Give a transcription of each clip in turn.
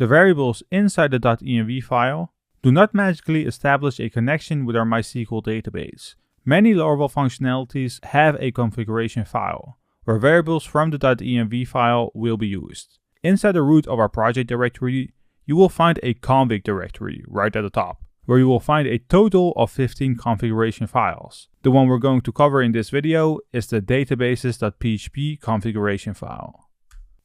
The variables inside the .env file do not magically establish a connection with our MySQL database. Many Laravel functionalities have a configuration file, where variables from the .env file will be used. Inside the root of our project directory, you will find a config directory right at the top, where you will find a total of 15 configuration files. The one we're going to cover in this video is the databases.php configuration file.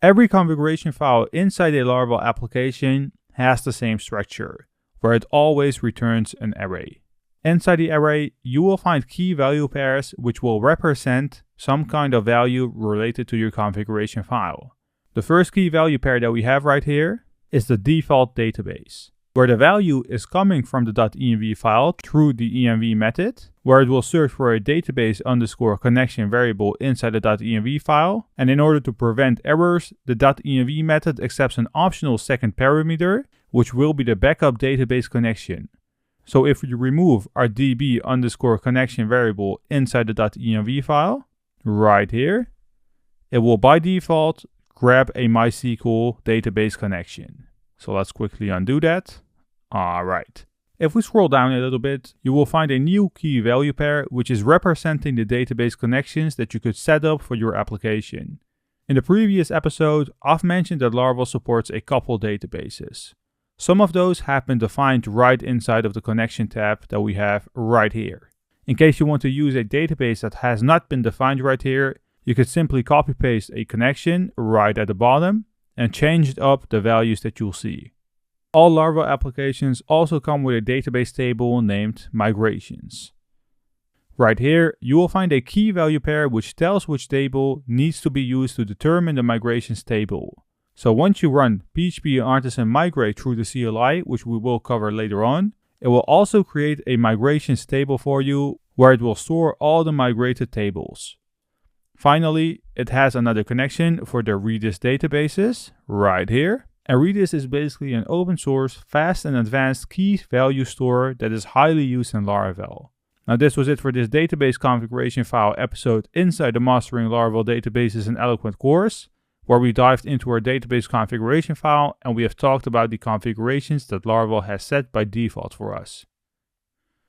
Every configuration file inside a Laravel application has the same structure, where it always returns an array. Inside the array, you will find key value pairs which will represent some kind of value related to your configuration file. The first key value pair that we have right here is the default database, where the value is coming from the .env file through the env method, where it will search for a database underscore connection variable inside the .env file. And in order to prevent errors, the .env method accepts an optional second parameter, which will be the backup database connection. So if we remove our db underscore connection variable inside the .env file, right here, it will by default grab a MySQL database connection. So let's quickly undo that. Alright. If we scroll down a little bit, you will find a new key value pair which is representing the database connections that you could set up for your application. In the previous episode, I've mentioned that Laravel supports a couple databases. Some of those have been defined right inside of the connection tab that we have right here. In case you want to use a database that has not been defined right here, you could simply copy paste a connection right at the bottom and change up the values that you'll see. All Laravel applications also come with a database table named migrations. Right here, you will find a key value pair which tells which table needs to be used to determine the migrations table. So once you run php artisan migrate through the CLI, which we will cover later on, it will also create a migrations table for you where it will store all the migrated tables. Finally, it has another connection for the Redis databases right here. And Redis is basically an open source, fast and advanced key value store that is highly used in Laravel. Now this was it for this database configuration file episode inside the Mastering Laravel Databases in Eloquent course, where we dived into our database configuration file and we have talked about the configurations that Laravel has set by default for us.